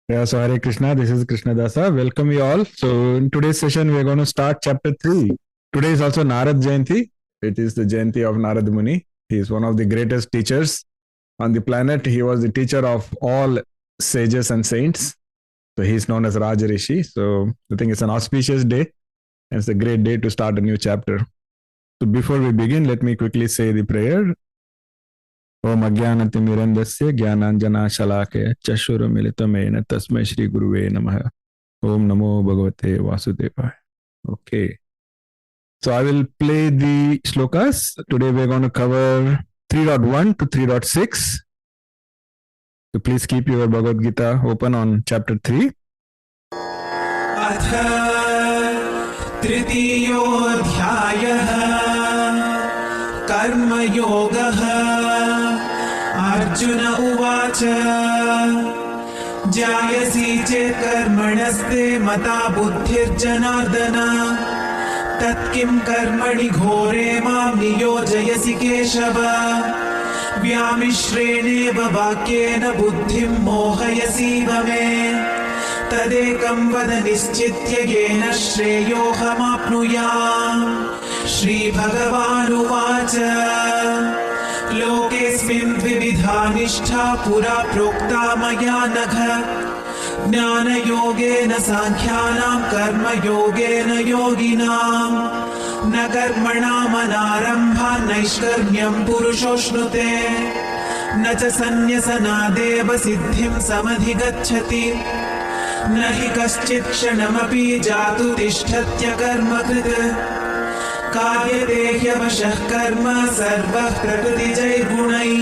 Yeah, so Hare Krishna, this is Krishna Dasa. Welcome you all. So in today's session, we are going to start chapter 3. Today is also Narad Jayanti. It is the Jayanti of Narad Muni. He is one of the greatest teachers on the planet. He was the teacher of all sages and saints. So he is known as Raja Rishi. So I think it's an auspicious day and it's a great day to start a new chapter. So before we begin, let me quickly say the prayer. ओम अज्ञानतिमिरन्दस्य ज्ञानाञ्जनाशलाकया चक्षुरुमिलितमेन तस्मै श्री गुरुवे नमः. Om Namo Bhagavate Vasudevaya. Okay. So I will play the Shlokas. Today we're going to cover 3.1 to 3.6. So please keep your Bhagavad Gita open on chapter 3. अथ तृतीयोऽध्यायः कर्मयोगः अर्जुन उवाच जायसि चेत् कर्मणस्ते मता बुद्धिर्जनार्दन तत्किं कर्मणि घोरे मां नियोजयसि केशव व्यामिश्रेणेव वाक्येन बुद्धिं मोहयसीव मे तदेकं वद निश्चित्य येन श्रेयोऽहमाप्नुयाम् श्रीभगवानुवाच लोकेऽस्मिन् द्विविधा निष्ठा पुरा प्रोक्ता मया नघ ज्ञानयोगेन साङ्ख्यानां कर्मयोगेन योगिनाम् न कर्मणामनारम्भात् नैष्कर्म्यं पुरुषोऽश्नुते न च सन्न्यसनादेव सिद्धिं समधिगच्छति न हि कश्चित् क्षणमपि जातु तिष्ठत्यकर्मकृत् कार्यते ह्यवशः कर्म सर्वः प्रकृतिजैर्गुणैः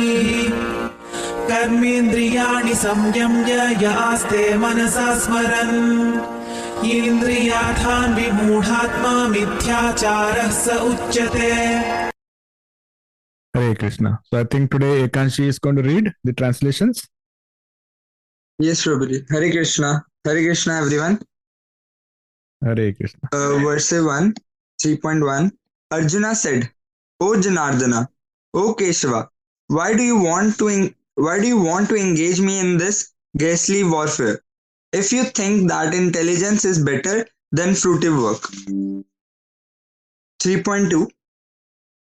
कर्मेन्द्रियाणि संयम्य य आस्ते मनसा स्मरन् इन्द्रियार्थान् विमूढात्मा मिथ्याचारः स उच्यते. Hare Krishna. So I think today Ekanshi is going to read the translations. Yes, Prabhuji. Hare Krishna. Hare Krishna, everyone. Hare Krishna. Verse 1, 3.1. Arjuna said, O Janardana, O Keshava, why do you want to engage me in this ghastly warfare? If you think that intelligence is better than fruitive work. 3.2.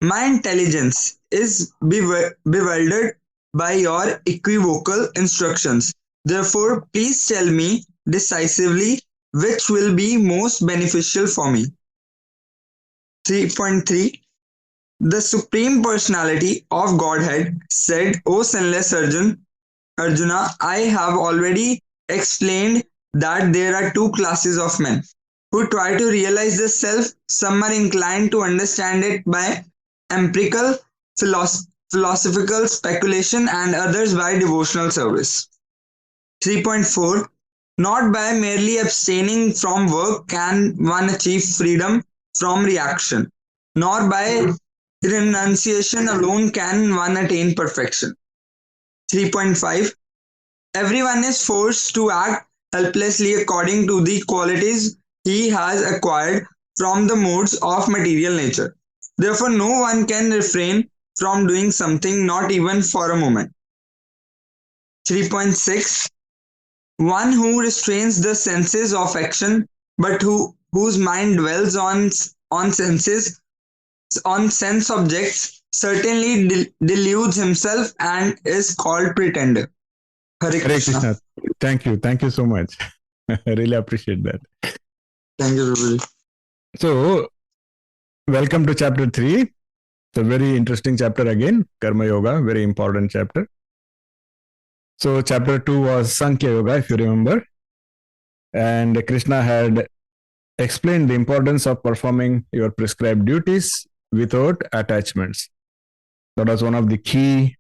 My intelligence is bewildered by your equivocal instructions. Therefore, please tell me decisively which will be most beneficial for me. 3.3. The Supreme Personality of Godhead said, O sinless Arjuna, I have already explained that there are two classes of men who try to realize the self. Some are inclined to understand it by empirical philosophical speculation and others by devotional service. 3.4. Not by merely abstaining from work can one achieve freedom from reaction, nor by renunciation alone can one attain perfection. 3.5. Everyone is forced to act helplessly according to the qualities he has acquired from the modes of material nature. Therefore, no one can refrain from doing something, not even for a moment. 3.6. One who restrains the senses of action, but whose mind dwells on sense objects, certainly deludes himself and is called pretender. Hare Krishna. Thank you so much. I really appreciate that. Thank you, Prabhuji. So, welcome to chapter 3. It's a very interesting chapter again. Karma Yoga, very important chapter. So, chapter 2 was Sankhya Yoga, if you remember. And Krishna had explained the importance of performing your prescribed duties without attachments. That was one of the key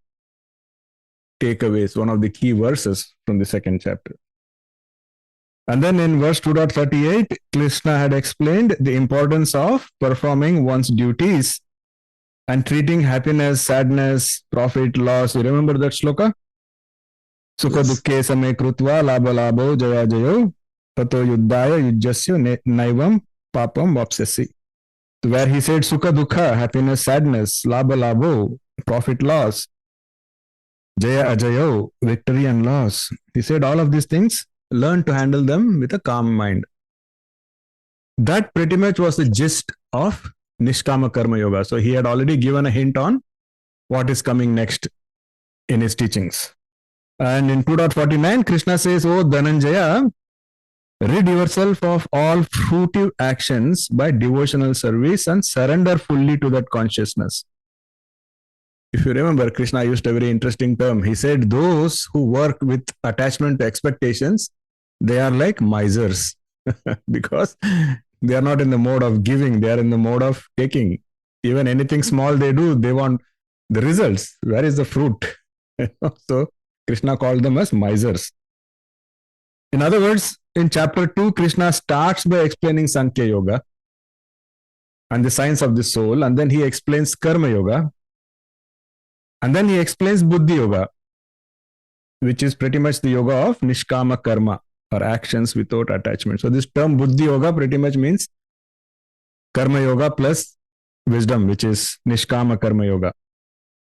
takeaways, one of the key verses from the second chapter. And then in verse 2.38, Krishna had explained the importance of performing one's duties and treating happiness, sadness, profit, loss. You remember that shloka? Sukha dukkhe same krutva labha labho jaya jayo tato yuddhaya yujjasya naivam papam vapsasi. So where he said sukha dukkha, happiness, sadness, labha labho, profit, loss, jaya ajayo, victory and loss. He said all of these things learn to handle them with a calm mind. That pretty much was the gist of Nishkama Karma Yoga. So he had already given a hint on what is coming next in his teachings. And in 2.49, Krishna says, "Oh Dhananjaya, rid yourself of all fruitive actions by devotional service and surrender fully to that consciousness." If you remember, Krishna used a very interesting term. He said, those who work with attachment to expectations, they are like misers because they are not in the mode of giving, they are in the mode of taking. Even anything small they do, they want the results. Where is the fruit? So Krishna called them as misers. In other words, in chapter 2, Krishna starts by explaining Sankhya Yoga and the science of the soul, and then he explains Karma Yoga, and then he explains Buddhi Yoga, which is pretty much the yoga of Nishkama Karma, or actions without attachment. So this term Buddhi Yoga pretty much means Karma Yoga plus wisdom, which is Nishkama Karma Yoga.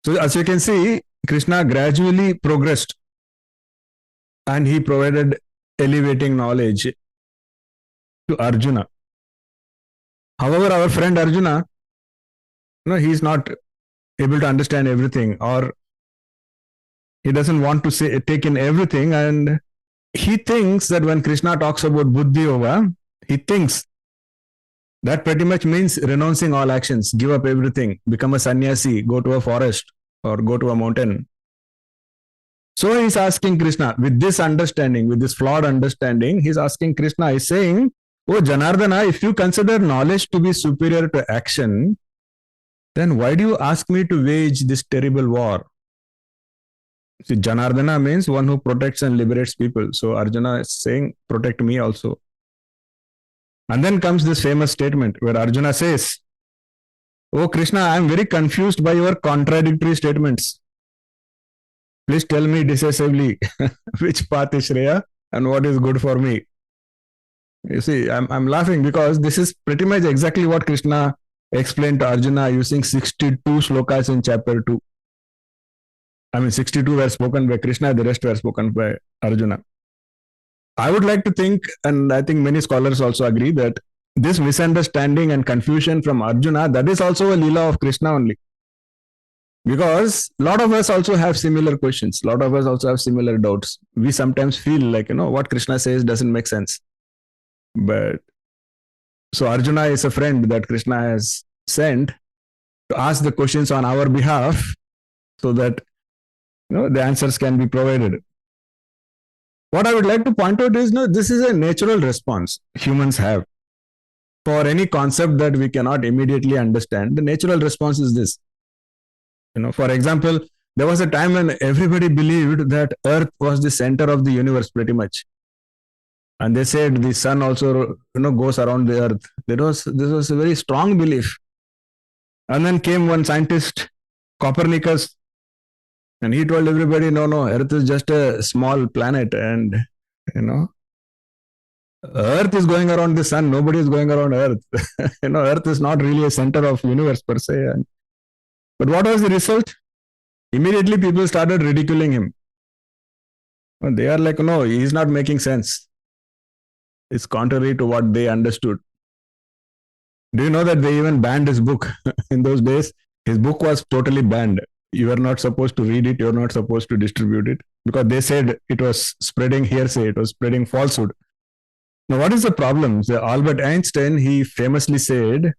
So as you can see, Krishna gradually progressed and he provided elevating knowledge to Arjuna. However, our friend Arjuna, he is not able to understand everything, or he doesn't want to take in everything, and he thinks that when Krishna talks about Buddhi Yoga, he thinks that pretty much means renouncing all actions, give up everything, become a sannyasi, go to a forest or go to a mountain. So he's asking Krishna, with this understanding, with this flawed understanding, he's asking Krishna, he's saying, "Oh Janardana, if you consider knowledge to be superior to action, then why do you ask me to wage this terrible war?" See, Janardana means one who protects and liberates people. So Arjuna is saying, protect me also. And then comes this famous statement where Arjuna says, "Oh Krishna, I am very confused by your contradictory statements. Please tell me decisively which path is Shreya and what is good for me." You see, I'm laughing because this is pretty much exactly what Krishna explained to Arjuna using 62 shlokas in chapter 2. 62 were spoken by Krishna, the rest were spoken by Arjuna. I would like to think, and I think many scholars also agree, that this misunderstanding and confusion from Arjuna, that is also a Leela of Krishna only. Because a lot of us also have similar questions. A lot of us also have similar doubts. We sometimes feel like, what Krishna says doesn't make sense. But so Arjuna is a friend that Krishna has sent to ask the questions on our behalf so that the answers can be provided. What I would like to point out is, this is a natural response humans have for any concept that we cannot immediately understand. The natural response is this. For example, there was a time when everybody believed that Earth was the center of the universe pretty much. And they said the sun also, goes around the Earth. This was a very strong belief. And then came one scientist, Copernicus, and he told everybody, no, Earth is just a small planet, and Earth is going around the sun. Nobody is going around Earth. Earth is not really a center of universe per se. But what was the result? Immediately people started ridiculing him. They are like, no, he's not making sense. It's contrary to what they understood. Do you know that they even banned his book? In those days, his book was totally banned. You are not supposed to read it. You are not supposed to distribute it, because they said it was spreading hearsay. It was spreading falsehood. Now, what is the problem? So Albert Einstein, he famously said,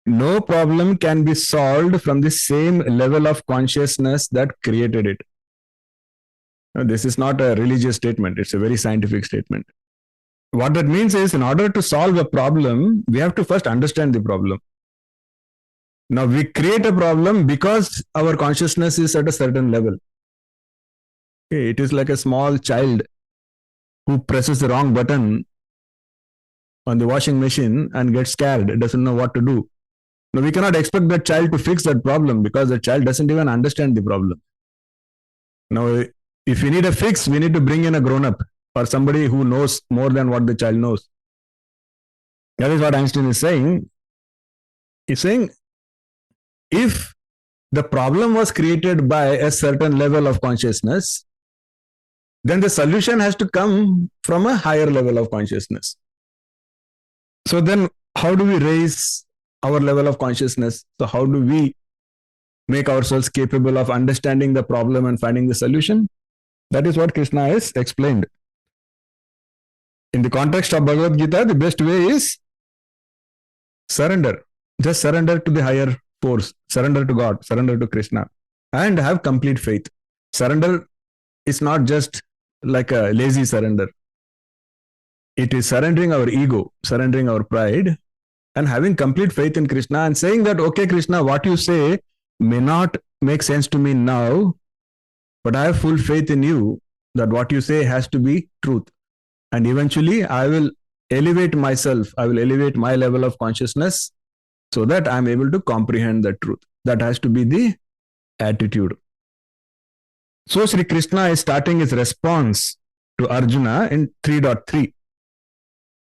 no problem can be solved from the same level of consciousness that created it. Now, this is not a religious statement. It's a very scientific statement. What that means is, in order to solve a problem, we have to first understand the problem. Now, we create a problem because our consciousness is at a certain level. Okay, it is like a small child who presses the wrong button on the washing machine and gets scared, doesn't know what to do. Now, we cannot expect that child to fix that problem because the child doesn't even understand the problem. Now, if we need a fix, we need to bring in a grown-up or somebody who knows more than what the child knows. That is what Einstein is saying. He's saying, if the problem was created by a certain level of consciousness, then the solution has to come from a higher level of consciousness. So then how do we raise our level of consciousness? So how do we make ourselves capable of understanding the problem and finding the solution? That is what Krishna has explained. In the context of Bhagavad Gita, the best way is surrender. Just surrender to the higher force, surrender to God, surrender to Krishna, and have complete faith. Surrender is not just like a lazy surrender. It is surrendering our ego, surrendering our pride, and having complete faith in Krishna and saying that, okay, Krishna, what you say may not make sense to me now, but I have full faith in you that what you say has to be truth. And eventually I will elevate myself, I will elevate my level of consciousness so that I'm able to comprehend the truth. That has to be the attitude. So Shri Krishna is starting his response to Arjuna in 3.3.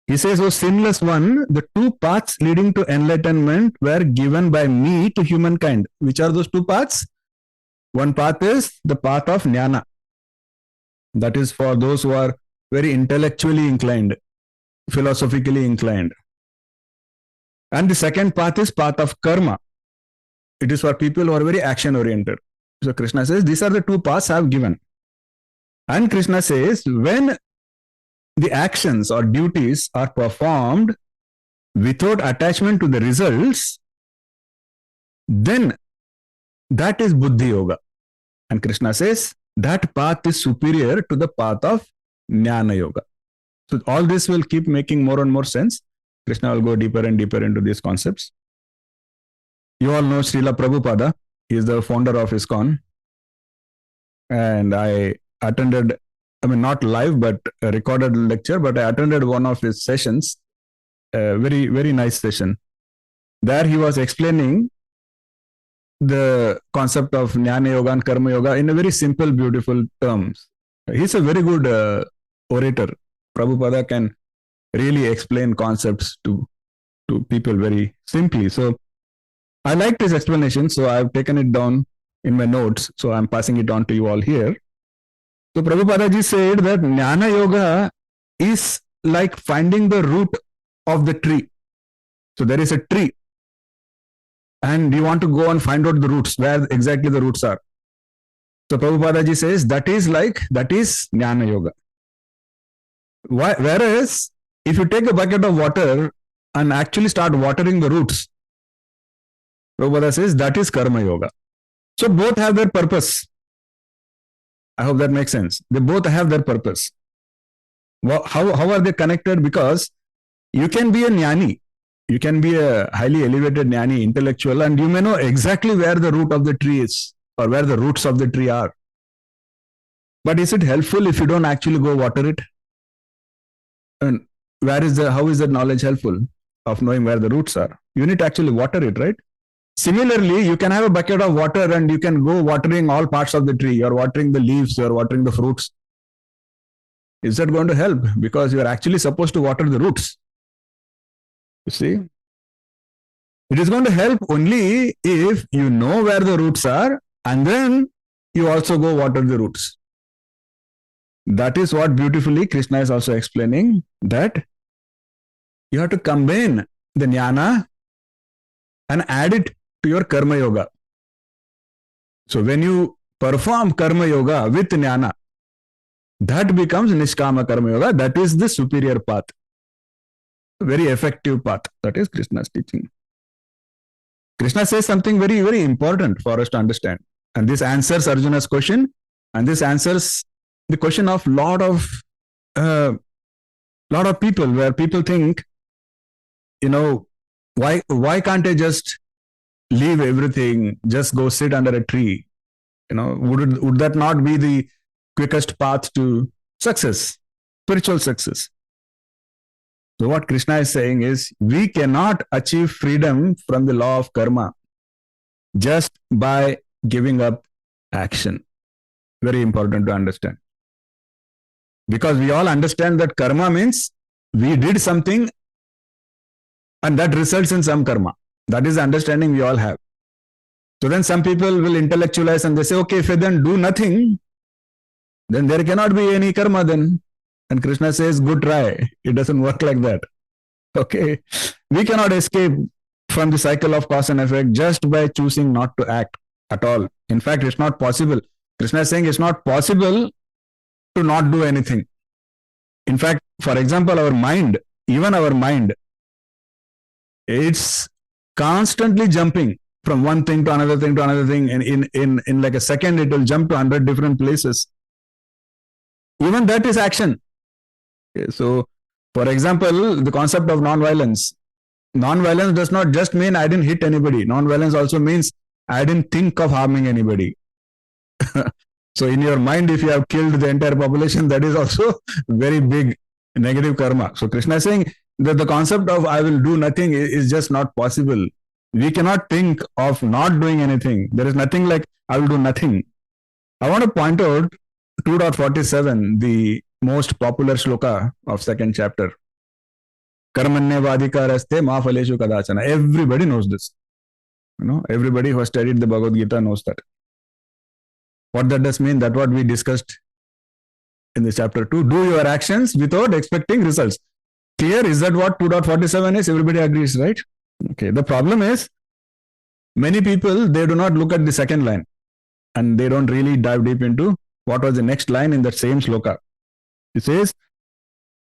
He says, "O sinless one, the two paths leading to enlightenment were given by me to humankind." Which are those two paths? One path is the path of Jnana. That is for those who are very intellectually inclined, philosophically inclined. And the second path is path of karma. It is for people who are very action oriented. So Krishna says, these are the two paths I have given. And Krishna says, when the actions or duties are performed without attachment to the results, then that is Buddhi Yoga. And Krishna says, that path is superior to the path of Jnana Yoga. So all this will keep making more and more sense. Krishna will go deeper and deeper into these concepts. You all know Srila Prabhupada. He is the founder of ISKCON. And I attended, not live, but a recorded lecture, but I attended one of his sessions. A very, very nice session. There he was explaining the concept of Jnana Yoga and Karma Yoga in a very simple, beautiful terms. He's a very good orator. Prabhupada can really explain concepts to people very simply. So I liked his explanation, so I've taken it down in my notes. So I'm passing it on to you all here. So Prabhupada ji said that Jnana Yoga is like finding the root of the tree. So there is a tree, and you want to go and find out the roots, where exactly the roots are. So Prabhupada ji says that is Jnana Yoga. Whereas if you take a bucket of water and actually start watering the roots, Prabhupada says that is Karma Yoga. So both have their purpose. I hope that makes sense. They both have their purpose. How are they connected? Because you can be a jnani. You can be a highly elevated jnani, intellectual, and you may know exactly where the root of the tree is or where the roots of the tree are. But is it helpful if you don't actually go water it? And how is that knowledge helpful of knowing where the roots are? You need to actually water it, right? Similarly, you can have a bucket of water and you can go watering all parts of the tree. You're watering the leaves, you're watering the fruits. Is that going to help? Because you're actually supposed to water the roots. You see? It is going to help only if you know where the roots are and then you also go water the roots. That is what beautifully Krishna is also explaining, that you have to combine the jnana and add it to your karma yoga. So when you perform karma yoga with jnana, that becomes nishkama karma yoga. That is the superior path. Very effective path. That is Krishna's teaching. Krishna says something very, very important for us to understand. And this answers Arjuna's question. And this answers the question of lot of people, where people think, why can't I just leave everything, just go sit under a tree? Would that not be the quickest path to success, spiritual success? So what Krishna is saying is, we cannot achieve freedom from the law of karma just by giving up action. Very important to understand. Because we all understand that karma means we did something and that results in some karma. That is the understanding we all have. So then some people will intellectualize and they say, okay, if I then do nothing, then there cannot be any karma then. And Krishna says, good try. It doesn't work like that. Okay. We cannot escape from the cycle of cause and effect just by choosing not to act at all. In fact, it's not possible. Krishna is saying it's not possible to not do anything. In fact, for example, our mind, even our mind, it's constantly jumping from one thing to another thing to another thing. And in like a second, it will jump to 100 different places. Even that is action. Okay, so, for example, the concept of non-violence. Non-violence does not just mean I didn't hit anybody. Non-violence also means I didn't think of harming anybody. So in your mind, if you have killed the entire population, that is also very big negative karma. So Krishna is saying that the concept of I will do nothing is just not possible. We cannot think of not doing anything. There is nothing like I will do nothing. I want to point out 2.47, the most popular shloka of second chapter. Karmanyavadikaraste ma phaleshu kadachana. Everybody knows this. Everybody who has studied the Bhagavad Gita knows that. What that does mean, that what we discussed in the chapter 2. Do your actions without expecting results. Clear? Is that what 2.47 is? Everybody agrees, right? Okay. The problem is, many people, they do not look at the second line and they don't really dive deep into what was the next line in that same shloka. It says,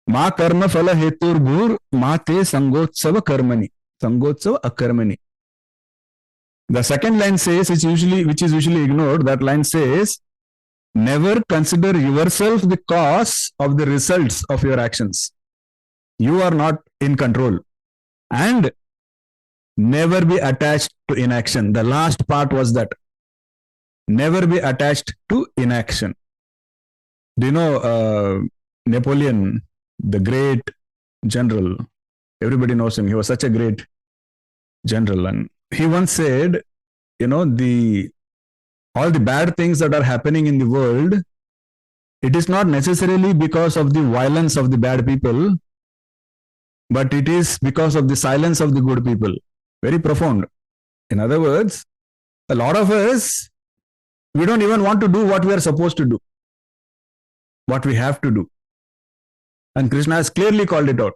Ma karma phala hetur bhur ma te sangotsava karmani. Sangotsava akarmani. The second line says, which is usually ignored, that line says, never consider yourself the cause of the results of your actions. You are not in control. And never be attached to inaction. The last part was that. Never be attached to inaction. Do you know Napoleon, the great general? Everybody knows him. He was such a great general. And he once said, all the bad things that are happening in the world, it is not necessarily because of the violence of the bad people, but it is because of the silence of the good people. Very profound. In other words, a lot of us, we don't even want to do what we are supposed to do, what we have to do. And Krishna has clearly called it out.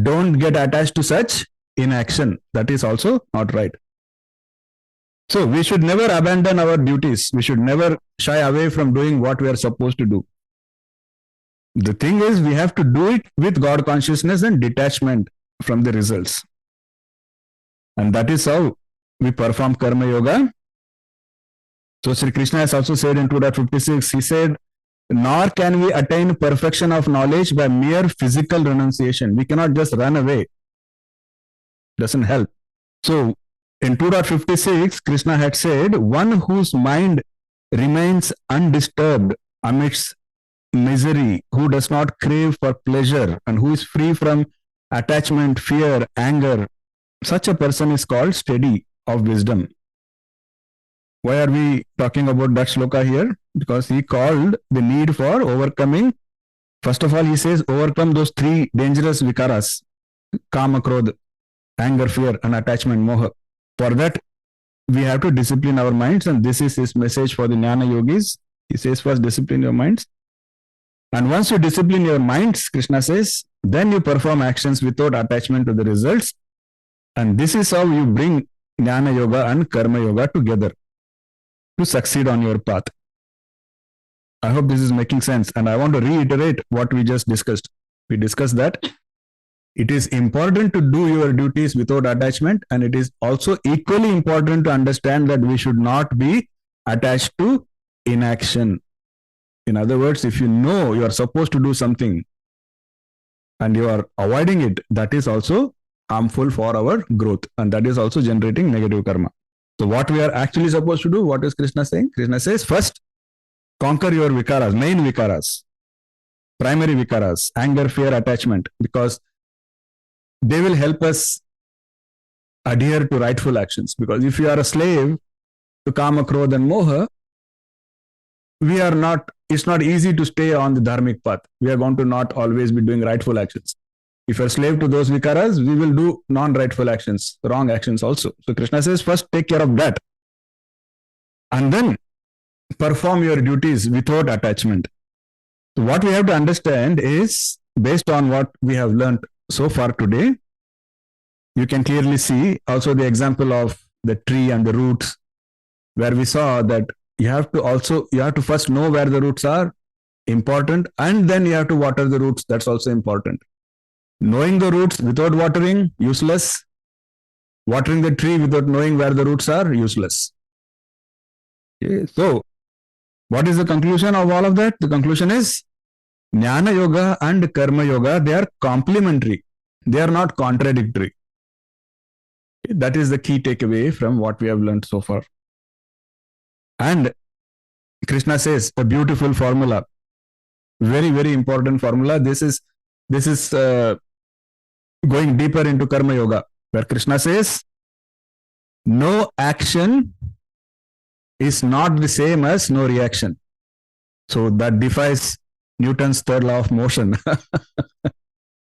Don't get attached to such inaction. That is also not right. So we should never abandon our duties. We should never shy away from doing what we are supposed to do. The thing is, we have to do it with God consciousness and detachment from the results. And that is how we perform Karma Yoga. So Shri Krishna has also said in 2.56, he said, nor can we attain perfection of knowledge by mere physical renunciation. We cannot just run away. Doesn't help. So in 2.56, Krishna had said, one whose mind remains undisturbed amidst misery, who does not crave for pleasure, and who is free from attachment, fear, anger, such a person is called steady of wisdom. Why are we talking about that shloka here? Because he called the need for overcoming. First of all, he says, overcome those three dangerous vikaras, kama, krodha, anger, fear, and attachment, moha. For that, we have to discipline our minds, and this is his message for the Jnana yogis. He says, first discipline your minds. And once you discipline your minds, Krishna says, then you perform actions without attachment to the results. And this is how you bring Jnana Yoga and Karma Yoga together to succeed on your path. I hope this is making sense. And I want to reiterate what we just discussed. We discussed that it is important to do your duties without attachment. And it is also equally important to understand that we should not be attached to inaction. In other words, if you know you are supposed to do something and you are avoiding it, that is also harmful for our growth. And that is also generating negative karma. So what we are actually supposed to do, what is Krishna saying? Krishna says, first, conquer your vikaras, main vikaras, primary vikaras, anger, fear, attachment, because they will help us adhere to rightful actions. Because if you are a slave to kama, krodha, and moha, it's not easy to stay on the dharmic path. We are going to not always be doing rightful actions. If you're a slave to those vikaras, we will do non-rightful actions, wrong actions also. So Krishna says, first take care of that. And then perform your duties without attachment. So what we have to understand is, based on what we have learned so far today, you can clearly see also the example of the tree and the roots, where we saw that you have to first know where the roots are, important, and then you have to water the roots. That's also important. Knowing the roots without watering, useless. Watering the tree without knowing where the roots are, useless. Okay. So, what is the conclusion of all of that? The conclusion is Jnana Yoga and Karma Yoga, they are complementary. They are not contradictory. Okay. That is the key takeaway from what we have learned so far. And Krishna says a beautiful formula, very, very important formula. This is going deeper into Karma Yoga, where Krishna says, no action is not the same as no reaction. So that defies Newton's third law of motion.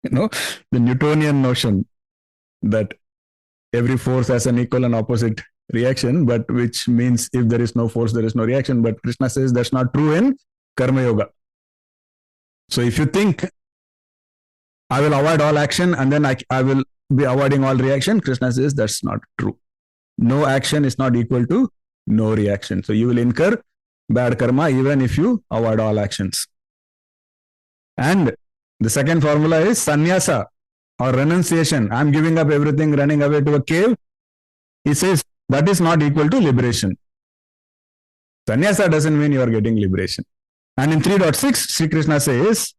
The Newtonian notion that every force has an equal and opposite reaction, but which means if there is no force, there is no reaction. But Krishna says that's not true in Karma Yoga. So if you think I will avoid all action and then I will be avoiding all reaction, Krishna says that's not true. No action is not equal to no reaction. So you will incur bad karma even if you avoid all actions. And the second formula is sannyasa or renunciation. I'm giving up everything, running away to a cave. He says that is not equal to liberation. Sannyasa doesn't mean you are getting liberation. And in 3.6, Shri Krishna says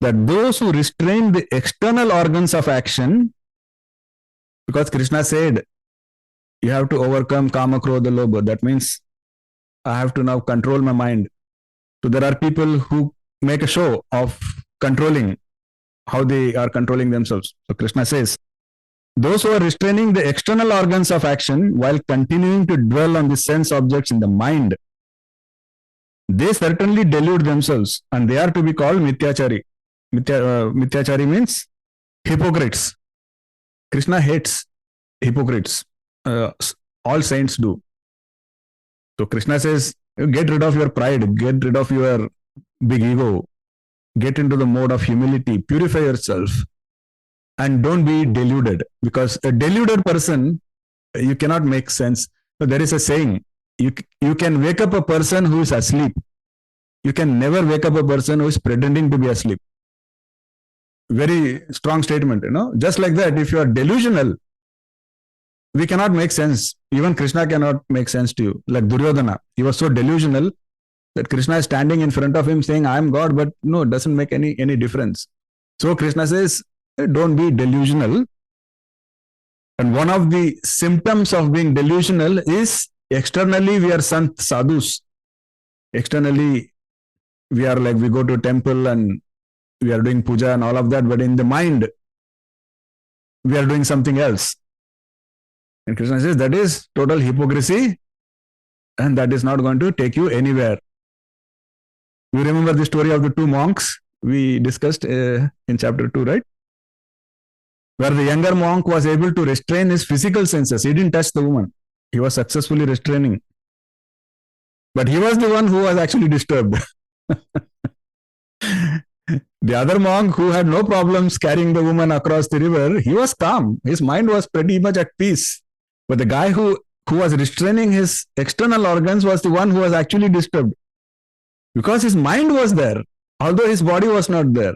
that those who restrain the external organs of action, because Krishna said you have to overcome kama, krodha, lobha. That means I have to now control my mind. So there are people who make a show of controlling, how they are controlling themselves. So Krishna says, those who are restraining the external organs of action while continuing to dwell on the sense objects in the mind, they certainly delude themselves and they are to be called mithyachari. Mithyachari means hypocrites. Krishna hates hypocrites. All saints do. So Krishna says, get rid of your pride, get rid of your big ego, get into the mode of humility, purify yourself, and don't be deluded. Because a deluded person, you cannot make sense. So there is a saying, you can wake up a person who is asleep. You can never wake up a person who is pretending to be asleep. Very strong statement, Just like that, if you are delusional, we cannot make sense. Even Krishna cannot make sense to you. Like Duryodhana, he was so delusional that Krishna is standing in front of him saying, I am God, but no, it doesn't make any difference. So Krishna says, don't be delusional. And one of the symptoms of being delusional is externally we are sant sadhus. Externally, we are like, we go to a temple and we are doing puja and all of that, but in the mind, we are doing something else. And Krishna says that is total hypocrisy and that is not going to take you anywhere. You remember the story of the two monks we discussed in chapter 2, right? Where the younger monk was able to restrain his physical senses. He didn't touch the woman. He was successfully restraining. But he was the one who was actually disturbed. The other monk who had no problems carrying the woman across the river, he was calm. His mind was pretty much at peace. But the guy who was restraining his external organs was the one who was actually disturbed. Because his mind was there, although his body was not there.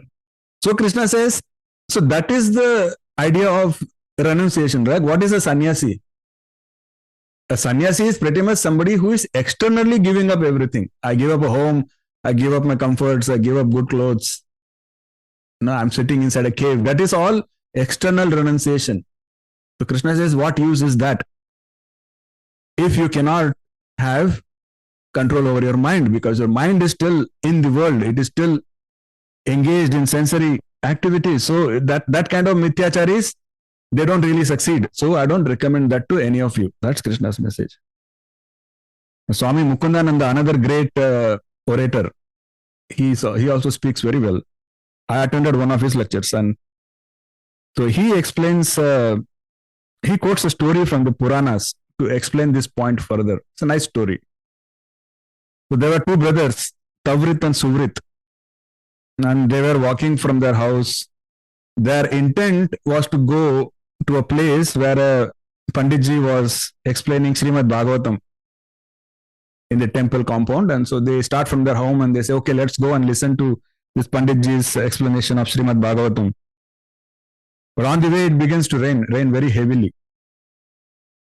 So Krishna says, so that is the idea of renunciation, right? What is a sannyasi? A sannyasi is pretty much somebody who is externally giving up everything. I give up a home, I give up my comforts, I give up good clothes. No, I'm sitting inside a cave. That is all external renunciation. So Krishna says, what use is that? If you cannot have control over your mind, because your mind is still in the world, it is still engaged in sensory activities. So that kind of mithyacharis, they don't really succeed. So I don't recommend that to any of you. That's Krishna's message. Swami Mukundananda, another great orator, he also speaks very well. I attended one of his lectures, and so he explains, he quotes a story from the Puranas to explain this point further. It's a nice story. So there were two brothers, Tavrit and Suvrit. and they were walking from their house. Their intent was to go to a place where a Panditji was explaining Srimad Bhagavatam in the temple compound. And so they start from their home and they say, okay, let's go and listen to this Panditji's explanation of Srimad Bhagavatam. But on the way, it begins to rain very heavily.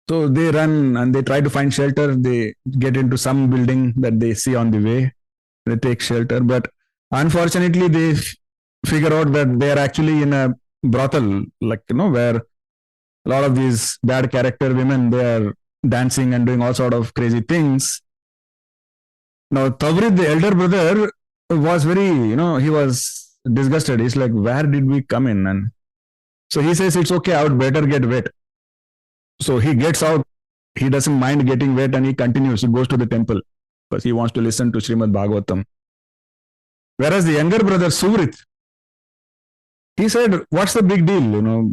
So they run and they try to find shelter. They get into some building that they see on the way. They take shelter. But unfortunately, they figure out that they are actually in a brothel, like, where a lot of these bad character women, they are dancing and doing all sort of crazy things. Now, Tavrid, the elder brother, was very, he was disgusted. He's like, where did we come in? And so he says, it's okay, I would better get wet. So he gets out. He doesn't mind getting wet and he continues. He goes to the temple because he wants to listen to Srimad Bhagavatam. Whereas the younger brother, Suvrit, he said, what's the big deal?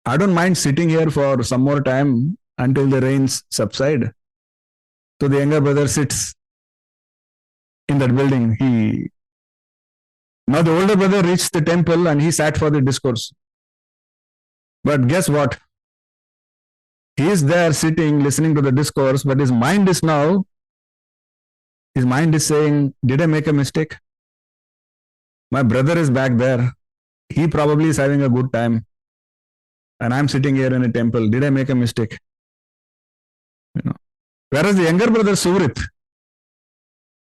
I don't mind sitting here for some more time until the rains subside. So the younger brother sits in that building. Now the older brother reached the temple and he sat for the discourse. But guess what? He is there sitting, listening to the discourse, but his mind is saying, did I make a mistake? My brother is back there. He probably is having a good time. And I'm sitting here in a temple. Did I make a mistake? Whereas the younger brother, Suvrit,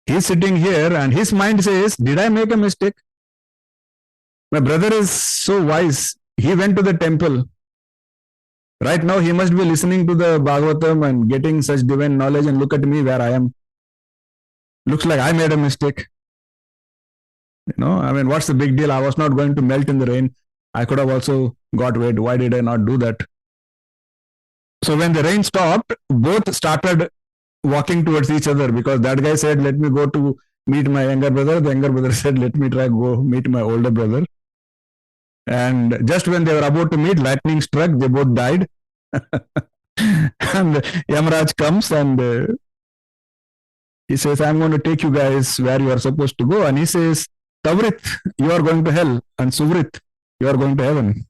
he's sitting here and his mind says, did I make a mistake? My brother is so wise. He went to the temple. Right now, he must be listening to the Bhagavatam and getting such divine knowledge, and look at me where I am. Looks like I made a mistake. What's the big deal? I was not going to melt in the rain. I could have also got wet. Why did I not do that? So when the rain stopped, both started walking towards each other because that guy said, let me go to meet my younger brother. The younger brother said, let me try go meet my older brother. And just when they were about to meet, lightning struck, they both died. And Yamraj comes and he says, I'm going to take you guys where you are supposed to go. And he says, Tavrit, you are going to hell. And Suvrit, you are going to heaven.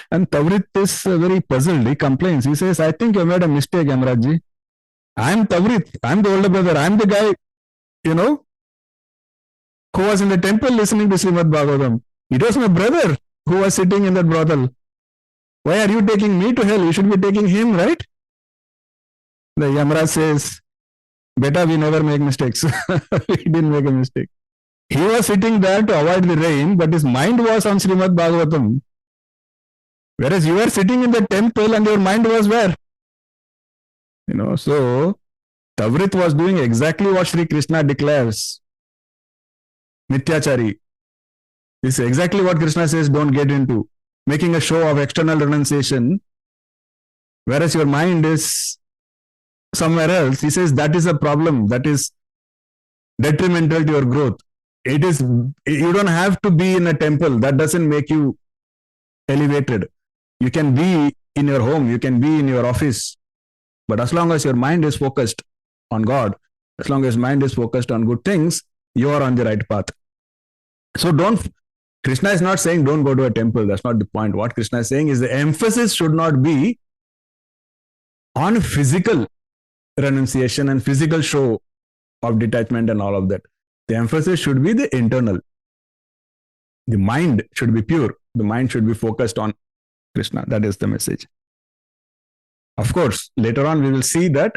And Tavrit is very puzzled. He complains. He says, I think you made a mistake, Yamrajji. I'm Tavrit. I'm the older brother. I'm the guy, who was in the temple listening to Srimad Bhagavatam. It was my brother who was sitting in that brothel. Why are you taking me to hell? You should be taking him, right? The Yamraj says, Beta, we never make mistakes. We didn't make a mistake. He was sitting there to avoid the rain, but his mind was on Srimad Bhagavatam. Whereas you were sitting in the temple and your mind was where? So Tavrit was doing exactly what Shri Krishna declares. Mityachari. This is exactly what Krishna says, don't get into. Making a show of external renunciation, whereas your mind is somewhere else. He says that is a problem. That is detrimental to your growth. You don't have to be in a temple. That doesn't make you elevated. You can be in your home. You can be in your office. But as long as your mind is focused on God, as long as mind is focused on good things, you are on the right path. So Krishna is not saying don't go to a temple. That's not the point. What Krishna is saying is the emphasis should not be on physical renunciation and physical show of detachment and all of that. The emphasis should be the internal. The mind should be pure. The mind should be focused on Krishna. That is the message. Of course, later on we will see that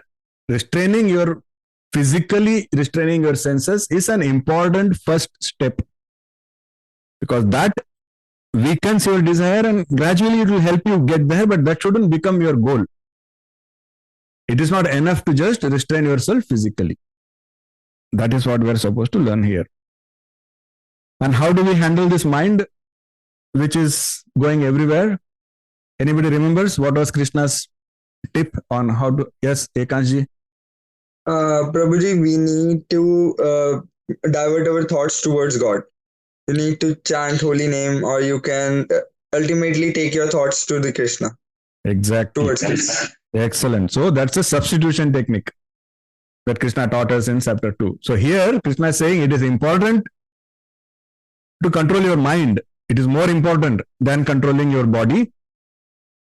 physically restraining your senses is an important first step. Because that weakens your desire and gradually it will help you get there, but that shouldn't become your goal. It is not enough to just restrain yourself physically. That is what we are supposed to learn here. And how do we handle this mind, which is going everywhere? Anybody remembers what was Krishna's tip on how to? Yes, Ekanshji. Prabhuji, we need to divert our thoughts towards God. You need to chant holy name, or you can ultimately take your thoughts to the Krishna. Exactly. Towards Krishna. Excellent. So that's a substitution technique that Krishna taught us in chapter 2. So here Krishna is saying it is important to control your mind. It is more important than controlling your body.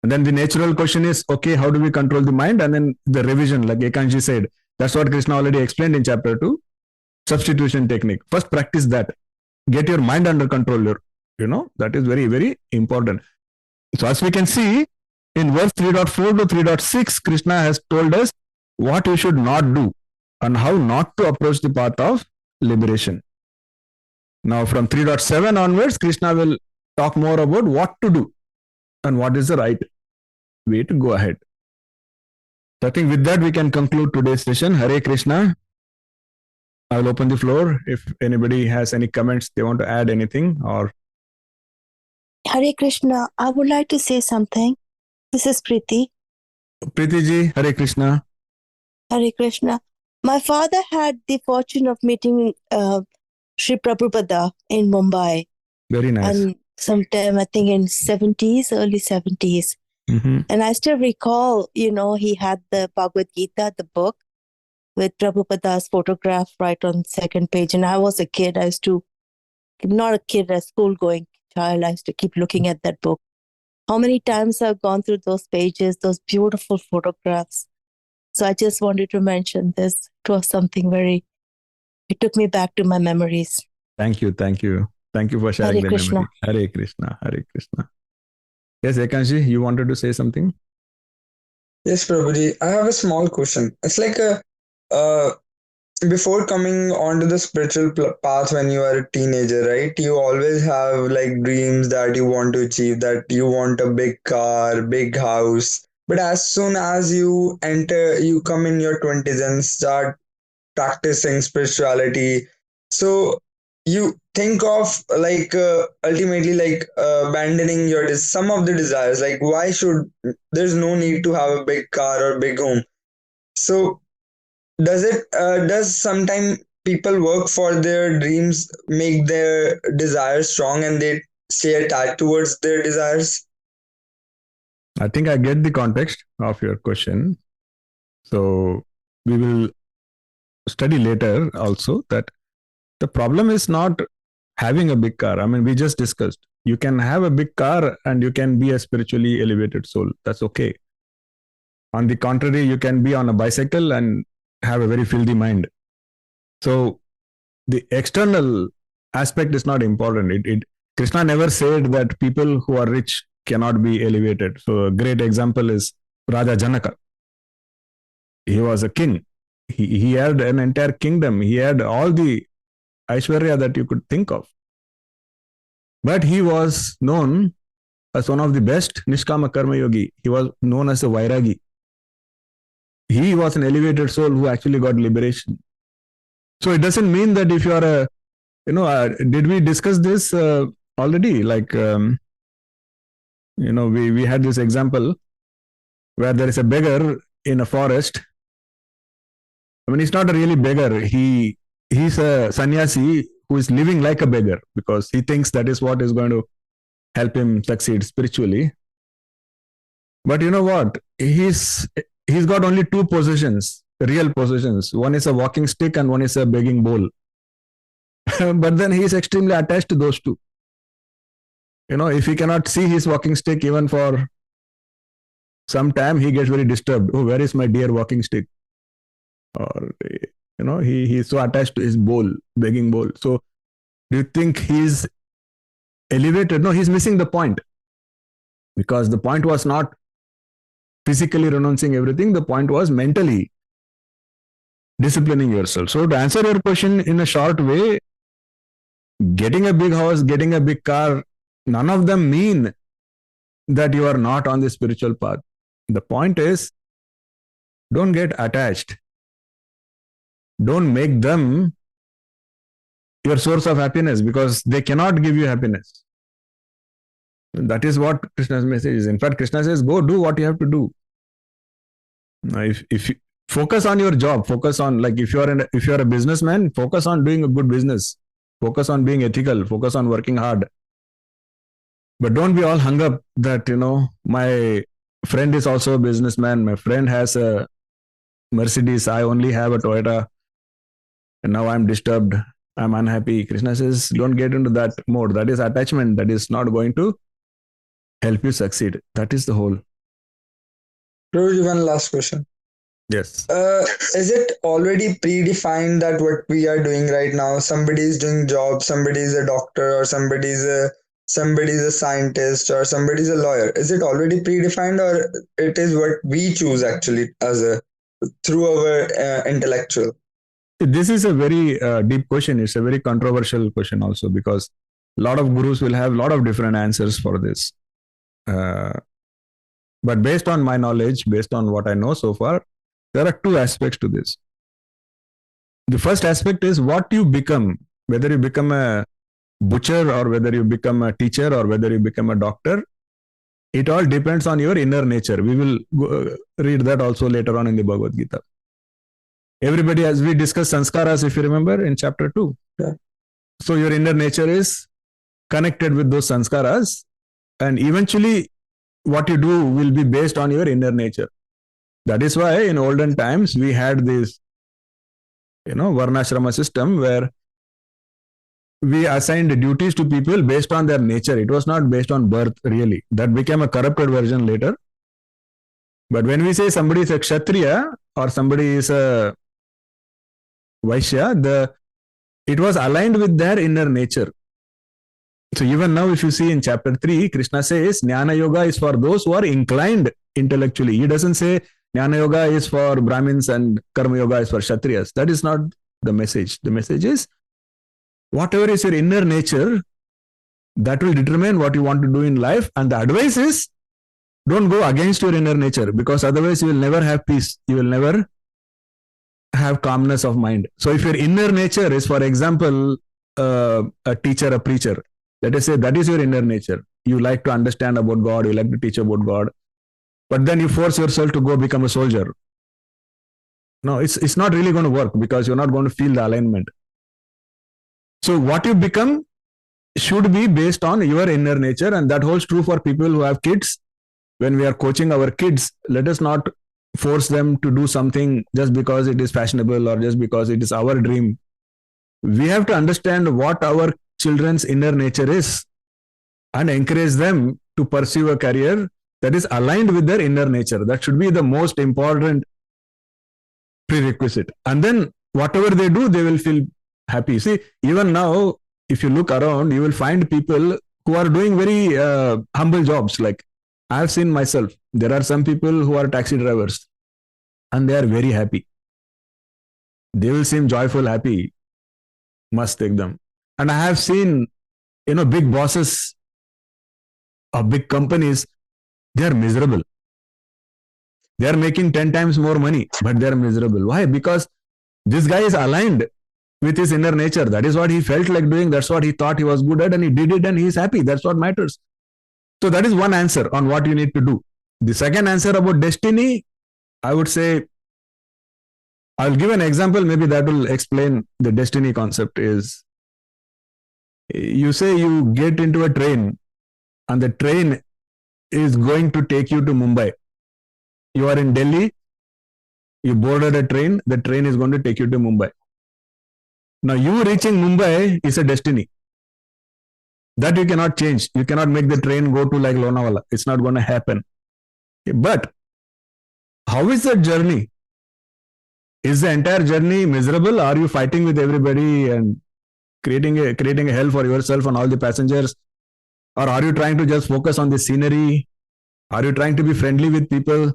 And then the natural question is, okay, how do we control the mind? And then the revision, like Ekanji said, that's what Krishna already explained in chapter 2, substitution technique. First practice that. Get your mind under control. That is very, very important. So as we can see, in verse 3.4 to 3.6, Krishna has told us what we should not do and how not to approach the path of liberation. Now from 3.7 onwards, Krishna will talk more about what to do and what is the right way to go ahead. So I think with that we can conclude today's session. Hare Krishna. I will open the floor if anybody has any comments, they want to add anything or... Hare Krishna, I would like to say something. This is Preeti. Preeti ji, Hare Krishna. Hare Krishna. My father had the fortune of meeting Sri Prabhupada in Mumbai. Very nice. And sometime, I think in 70s, early 70s. Mm-hmm. And I still recall, he had the Bhagavad Gita, the book, with Prabhupada's photograph right on the second page. And I was a kid. I used to, not a kid, a school-going child. I used to keep looking at that book. How many times I've gone through those pages, those beautiful photographs. So I just wanted to mention this. It was something it took me back to my memories. Thank you. Thank you for sharing Hare the Krishna. memory. Hare Krishna. Hare Krishna. Yes, Ekanji, you wanted to say something? Yes, Prabhuji. I have a small question. It's like before coming onto the spiritual path when you are a teenager, right? You always have like dreams that you want to achieve, that you want a big car, big house. But as soon as you come in your 20s and start practicing spirituality, so you think of like ultimately like abandoning some of the desires. Like there's no need to have a big car or big home. So does sometimes people work for their dreams, make their desires strong and they stay attached towards their desires? I think I get the context of your question. So we will study later also that the problem is not having a big car. I mean, we just discussed. You can have a big car and you can be a spiritually elevated soul. That's okay. On the contrary, you can be on a bicycle and have a very filthy mind. So the external aspect is not important. Krishna never said that people who are rich cannot be elevated. So a great example is Raja Janaka. He was a king. He had an entire kingdom. He had all the Aishwarya that you could think of. But he was known as one of the best Nishkama Karma Yogi. He was known as a Vairagi. He was an elevated soul who actually got liberation. So it doesn't mean that if you are did we discuss this already? Like, we had this example where there is a beggar in a forest. I mean, he's not a really beggar. He's a sannyasi who is living like a beggar because he thinks that is what is going to help him succeed spiritually. But you know what? He's got only two possessions, real possessions. One is a walking stick and one is a begging bowl. But then he is extremely attached to those two. If he cannot see his walking stick even for some time, he gets very disturbed. Oh, where is my dear walking stick? Or, he's so attached to his bowl, begging bowl. So do you think he's elevated? No, he's missing the point. Because the point was not physically renouncing everything. The point was mentally disciplining yourself. So to answer your question in a short way, getting a big house, getting a big car, none of them mean that you are not on the spiritual path. The point is, don't get attached. Don't make them your source of happiness because they cannot give you happiness. That is what Krishna's message is. In fact, Krishna says, go do what you have to do. Now, if you focus on your job, focus on, like if you're a businessman, focus on doing a good business. Focus on being ethical. Focus on working hard. But don't be all hung up that, my friend is also a businessman. My friend has a Mercedes. I only have a Toyota. And now I'm disturbed. I'm unhappy. Krishna says, don't get into that mode. That is attachment. That is not going to help you succeed. That is the whole. Prabhuji, one last question. Yes. Is it already predefined that what we are doing right now? Somebody is doing job, somebody is a doctor, or somebody is a scientist, or somebody is a lawyer. Is it already predefined, or it is what we choose actually as a through our intellectual? This is a very deep question. It's a very controversial question also, because a lot of gurus will have a lot of different answers for this. But based on my knowledge, based on what I know so far, there are two aspects to this. The first aspect is what you become, whether you become a butcher or whether you become a teacher or whether you become a doctor. It all depends on your inner nature. We will read that also later on in the Bhagavad Gita. Everybody, as we discussed sanskaras, if you remember, in chapter 2. Yeah. So your inner nature is connected with those sanskaras, and eventually what you do will be based on your inner nature. That is why in olden times we had this, varnashrama system where we assigned duties to people based on their nature. It was not based on birth, really. That became a corrupted version later. But when we say somebody is a kshatriya or somebody is a Vaishya, it was aligned with their inner nature. So even now, if you see in chapter 3, Krishna says Jnana Yoga is for those who are inclined intellectually. He doesn't say Jnana Yoga is for Brahmins and Karma Yoga is for Kshatriyas. That is not the message. The message is whatever is your inner nature, that will determine what you want to do in life. And the advice is don't go against your inner nature, because otherwise you will never have peace. You will never have calmness of mind. So if your inner nature is, for example, a teacher, a preacher, let us say that is your inner nature. You like to understand about God, you like to teach about God, but then you force yourself to go become a soldier. No, it's not really going to work, because you're not going to feel the alignment. So what you become should be based on your inner nature, and that holds true for people who have kids. When we are coaching our kids, let us not force them to do something just because it is fashionable or just because it is our dream. We have to understand what our children's inner nature is and encourage them to pursue a career that is aligned with their inner nature. That should be the most important prerequisite. And then whatever they do, they will feel happy. See, even now, if you look around, you will find people who are doing very humble jobs. Like I have seen myself, there are some people who are taxi drivers and they are very happy. They will seem joyful, happy. Must take them. And I have seen, big bosses of big companies, they are miserable. They are making 10 times more money, but they are miserable. Why? Because this guy is aligned with his inner nature. That is what he felt like doing. That's what he thought he was good at, and he did it, and he is happy. That's what matters. So that is one answer on what you need to do. The second answer about destiny, I would say, I'll give an example. Maybe that will explain the destiny concept. Is you say you get into a train and the train is going to take you to Mumbai. You are in Delhi, you boarded a train, the train is going to take you to Mumbai. Now you reaching Mumbai is a destiny. That you cannot change. You cannot make the train go to like Lonavala. It's not going to happen. But how is that journey? Is the entire journey miserable? Are you fighting with everybody and creating a hell for yourself and all the passengers? Or are you trying to just focus on the scenery? Are you trying to be friendly with people?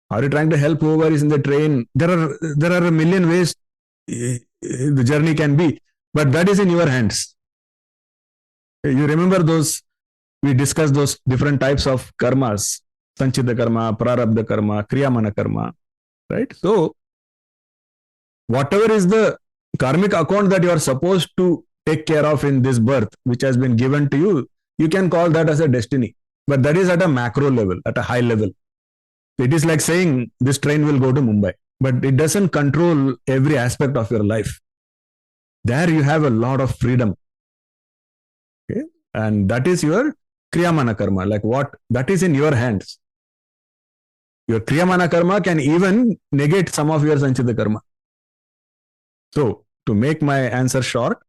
Are you trying to help whoever is in the train? There are a million ways the journey can be, but that is in your hands. You remember we discussed those different types of karmas: sanchita karma, prarabdha karma, kriyamana karma, right? So whatever is the karmic account that you are supposed to take care of in this birth, which has been given to you, you can call that as a destiny. But that is at a macro level, at a high level. It is like saying this train will go to Mumbai, but it doesn't control every aspect of your life. There you have a lot of freedom. Okay? And that is your kriyamana karma, like that is in your hands. Your kriyamana karma can even negate some of your sanchita karma. So to make my answer short,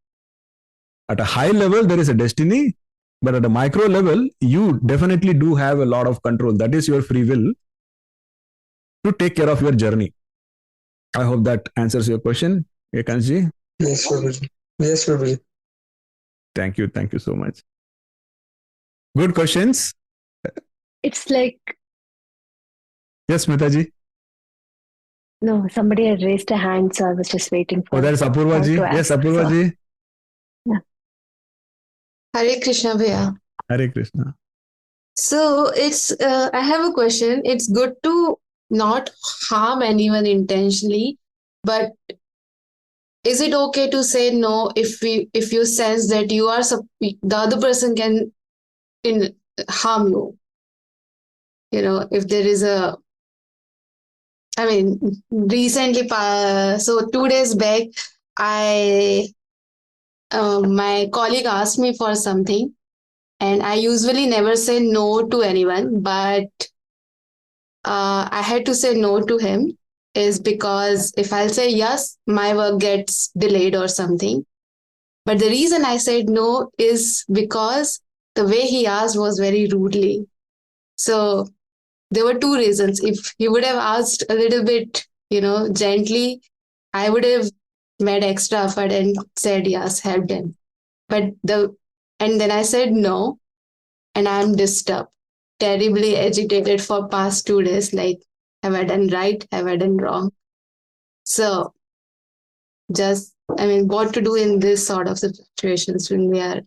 At a high level, there is a destiny, but at a micro level, you definitely do have a lot of control. That is your free will to take care of your journey. I hope that answers your question, Ekanji. Yes, Prabhuji. Yes, Prabhuji. Thank you. Thank you so much. Good questions. It's like, Yes, Smitaji. no, somebody had raised a hand, so I was just waiting for Oh, that is her Apurvaji. to Yes, ask. Apurvaji. Hare Krishna Bhaiya. Hare Krishna. So I have a question. It's good to not harm anyone intentionally, but is it okay to say no if you sense that the other person can harm you? You know, if there is recently, so 2 days back, my colleague asked me for something, and I usually never say no to anyone, but I had to say no to him is because if I'll say yes, my work gets delayed or something. But the reason I said no is because the way he asked was very rudely. So there were two reasons. If he would have asked a little bit, gently, I would have made extra effort and said yes, helped him. And then I said no, and I'm disturbed, terribly agitated for past 2 days. Like, have I done right? Have I done wrong? So, what to do in this sort of situations when we are.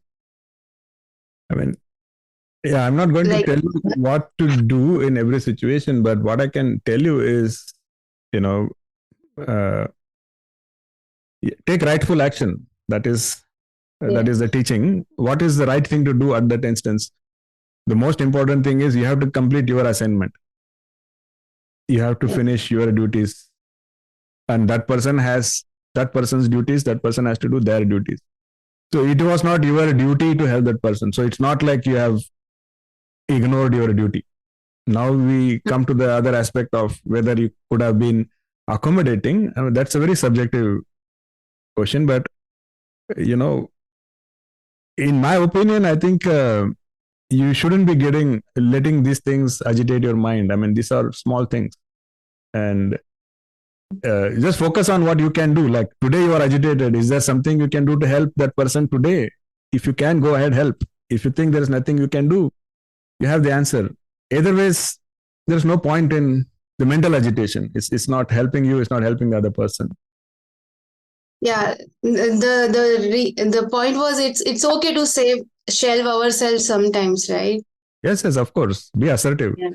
Yeah, I'm not going to tell you what to do in every situation, but what I can tell you is, take rightful action. That is the teaching. What is the right thing to do at that instance? The most important thing is you have to complete your assignment. You have to finish your duties. And that person has that person's duties, that person has to do their duties. So it was not your duty to help that person. So it's not like you have ignored your duty. Now we come to the other aspect of whether you could have been accommodating. That's a very subjective question, but in my opinion, I think you shouldn't be letting these things agitate your mind. These are small things, and just focus on what you can do. Like today you are agitated. Is there something you can do to help that person today? If you can, go ahead, help. If you think there is nothing you can do, you have the answer. Either ways, there's no point in the mental agitation. It's not helping you. It's not helping the other person. Yeah, the point was it's okay to shelve ourselves sometimes, right? Yes, of course. Be assertive. Yeah.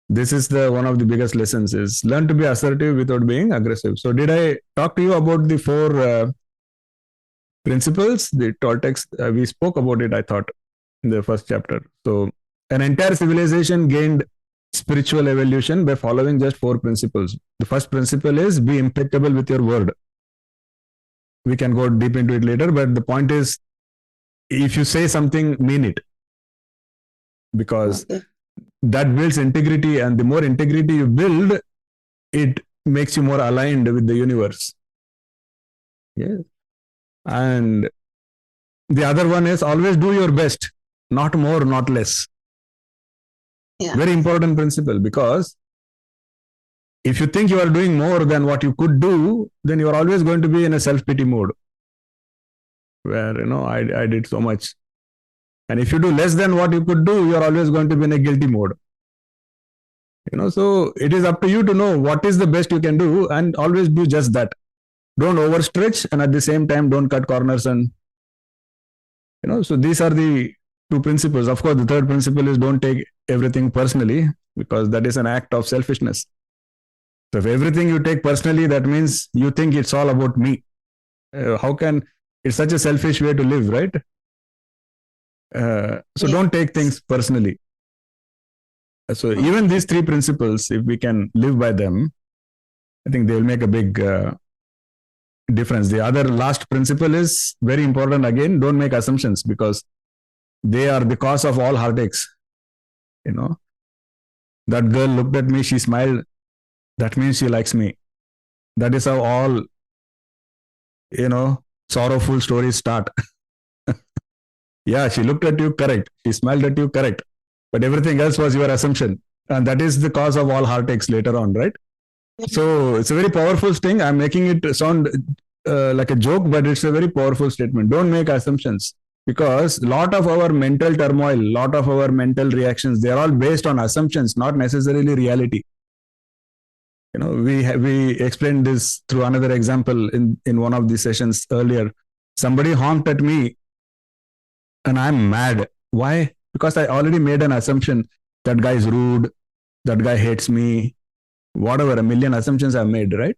This is one of the biggest lessons is learn to be assertive without being aggressive. So did I talk to you about the 4 principles, the Toltecs? We spoke about it, I thought, in the first chapter. So an entire civilization gained spiritual evolution by following just 4 principles. The first principle is be impeccable with your word. We can go deep into it later, but the point is, if you say something, mean it. Because that builds integrity, and the more integrity you build, it makes you more aligned with the universe. Yes. And the other one is always do your best, not more, not less. Yeah. Very important principle, because if you think you are doing more than what you could do, then you are always going to be in a self-pity mode where, I did so much. And if you do less than what you could do, you are always going to be in a guilty mode. So it is up to you to know what is the best you can do and always do just that. Don't overstretch, and at the same time, don't cut corners. And, so these are the 2 principles. Of course, the third principle is don't take everything personally, because that is an act of selfishness. So if everything you take personally, that means you think it's all about me. It's such a selfish way to live, right? So don't take things personally. So even these 3 principles, if we can live by them, I think they will make a big difference. The other last principle is very important. Again, don't make assumptions, because they are the cause of all heartaches. That girl looked at me, she smiled. That means she likes me. That is how all, sorrowful stories start. Yeah, she looked at you, correct. She smiled at you, correct. But everything else was your assumption. And that is the cause of all heartaches later on, right? So it's a very powerful thing. I'm making it sound like a joke, but it's a very powerful statement. Don't make assumptions, because a lot of our mental turmoil, lot of our mental reactions, they're all based on assumptions, not necessarily reality. We explained this through another example in one of these sessions earlier. Somebody honked at me and I'm mad. Why? Because I already made an assumption. That guy is rude, that guy hates me, whatever, a million assumptions I've made, right?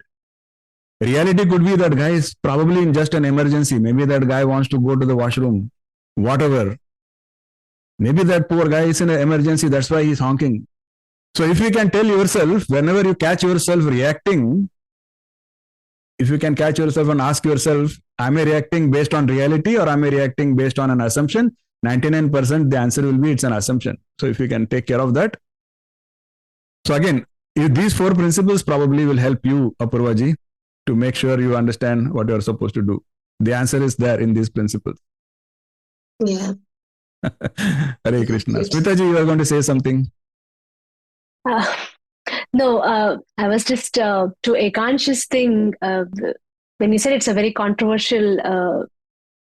Reality could be that guy is probably in just an emergency. Maybe that guy wants to go to the washroom, whatever. Maybe that poor guy is in an emergency, that's why he's honking. So if you can tell yourself, whenever you catch yourself reacting, if you can catch yourself and ask yourself, am I reacting based on reality or am I reacting based on an assumption? 99% the answer will be it's an assumption. So if you can take care of that. So again, these 4 principles probably will help you, Apurvaji, to make sure you understand what you're supposed to do. The answer is there in these principles. Yeah. Hare Krishna. Smitaji, you are going to say something. No, I was just to Ekansh's thing. When you said it's a very controversial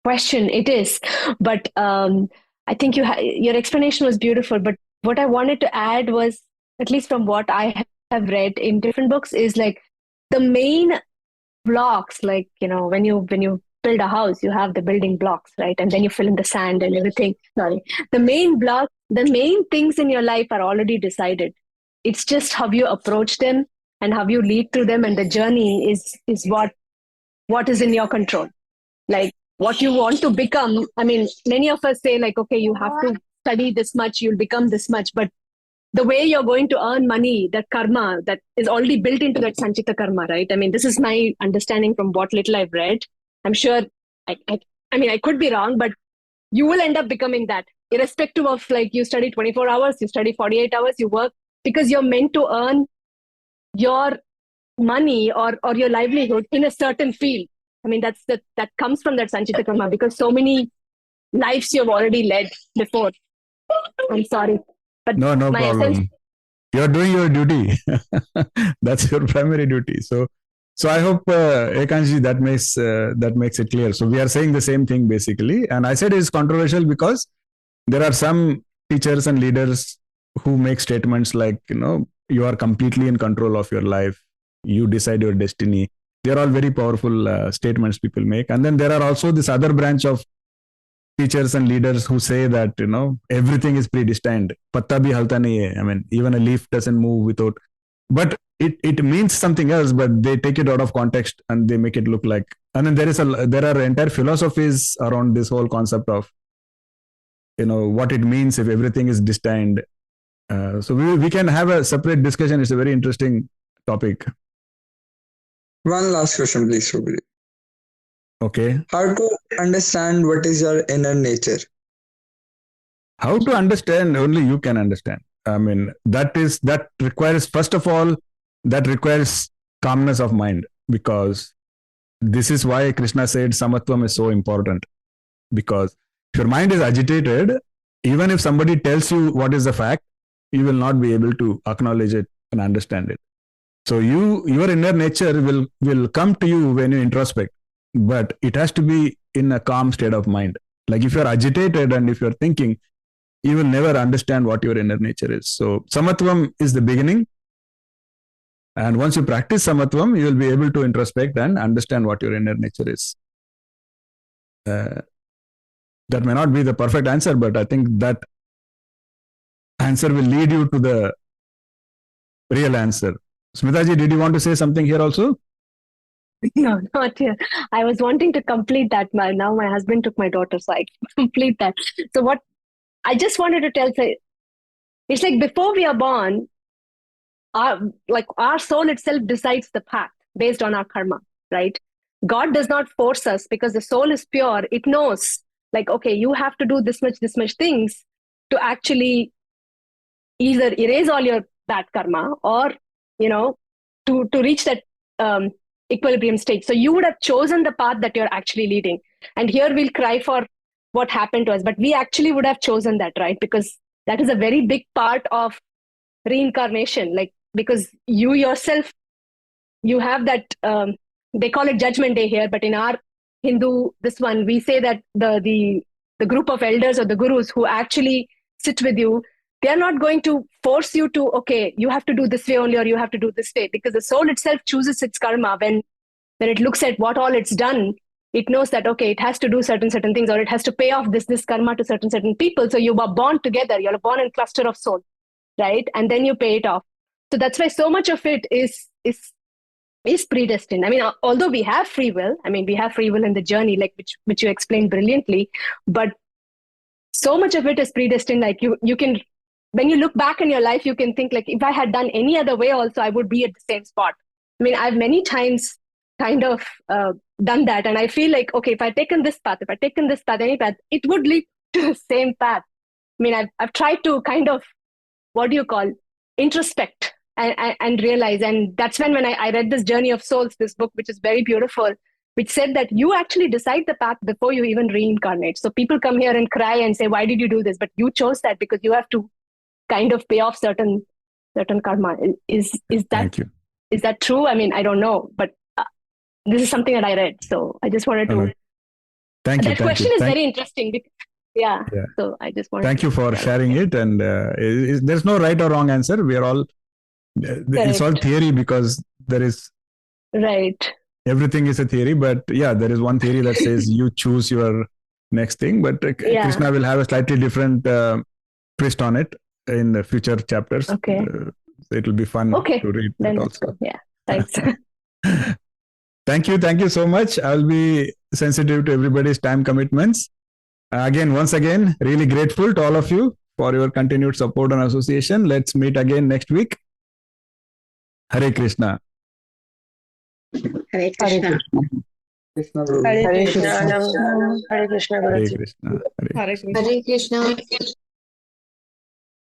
question, it is. But I think your explanation was beautiful. But what I wanted to add was, at least from what I have read in different books, is like the main blocks. Like when you build a house, you have the building blocks, right? And then you fill in the sand and everything. Sorry, the main things in your life are already decided. It's just how you approach them and how you lead through them, and the journey is what is in your control. Like what you want to become. I mean, many of us say like, okay, you have to study this much, you'll become this much, but the way you're going to earn money, that karma that is already built into that sanchita karma, right? I mean, this is my understanding from what little I've read. I'm sure I mean, I could be wrong, but you will end up becoming that, irrespective of like you study 24 hours, you study 48 hours, you work, because you're meant to earn your money or your livelihood in a certain field. I mean, that comes from that sanchita karma, because so many lives you've already led before. I'm sorry, but no problem. You're doing your duty. That's your primary duty. So I hope Ekanshi, that makes it clear. So we are saying the same thing basically, and I said it's controversial because there are some teachers and leaders who make statements like, you are completely in control of your life, you decide your destiny. They're all very powerful statements people make. And then there are also this other branch of teachers and leaders who say that, everything is predestined. Patta bhi halta nahi hai. I mean, even a leaf doesn't move without, but it means something else, but they take it out of context and they make it look like, and then there are entire philosophies around this whole concept of, what it means if everything is destined. So we can have a separate discussion. It's a very interesting topic. One last question, please, Shubhri. Okay. How to understand what is your inner nature? How to understand? Only you can understand. I mean, that requires, first of all, that requires calmness of mind, because this is why Krishna said samatvam is so important. Because if your mind is agitated, even if somebody tells you what is the fact, you will not be able to acknowledge it and understand it. So your inner nature will come to you when you introspect, but it has to be in a calm state of mind. Like if you're agitated and if you're thinking, you will never understand what your inner nature is. So samatvam is the beginning. And once you practice samatvam, you will be able to introspect and understand what your inner nature is. That may not be the perfect answer, but I think that answer will lead you to the real answer. Smitaji, did you want to say something here also? No, not here. I was wanting to complete that. Now my husband took my daughter, so I complete that. So what I just wanted to tell, it's like before we are born, our soul itself decides the path based on our karma, right? God does not force us, because the soul is pure. It knows, like, okay, you have to do this much things to actually either erase all your bad karma or, to reach that equilibrium state. So you would have chosen the path that you're actually leading. And here we'll cry for what happened to us, but we actually would have chosen that, right? Because that is a very big part of reincarnation, like, because you yourself, you have that, they call it judgment day here, but in our Hindu, this one, we say that the group of elders or the gurus who actually sit with you, they are not going to force you to, okay, you have to do this way only, or you have to do this way, because the soul itself chooses its karma. When it looks at what all it's done, it knows that, okay, it has to do certain things, or it has to pay off this karma to certain people. So you are born together, you're born in cluster of soul, right? And then you pay it off. So that's why so much of it is predestined. I mean, although we have free will, we have free will in the journey, like which you explained brilliantly, but so much of it is predestined. Like you can, when you look back in your life, you can think like, if I had done any other way also, I would be at the same spot. I've many times kind of done that, and I feel like, okay, if I've taken this path, any path, it would lead to the same path. I've tried to kind of, what do you call, introspect and realize. And that's when I read this Journey of Souls, this book, which is very beautiful, which said that you actually decide the path before you even reincarnate. So people come here and cry and say, why did you do this? But you chose that because you have to kind of pay off certain karma. Is that true? I don't know, but this is something that I read. So I just wanted to... That question is very interesting. Yeah. So I just wanted Thank you for sharing it. And there's no right or wrong answer. We are all... It's all theory, because there is... Right. Everything is a theory, but yeah, there is one theory that says you choose your next thing, but Krishna will have a slightly different twist on it in the future chapters. Okay. It will be fun to read then that also. Yeah, thanks. Thank you so much. I'll be sensitive to everybody's time commitments. Once again, really grateful to all of you for your continued support and association. Let's meet again next week. Hare Krishna. Hare Krishna. Hare Krishna. Hare Krishna. Hare Krishna. Hare Krishna.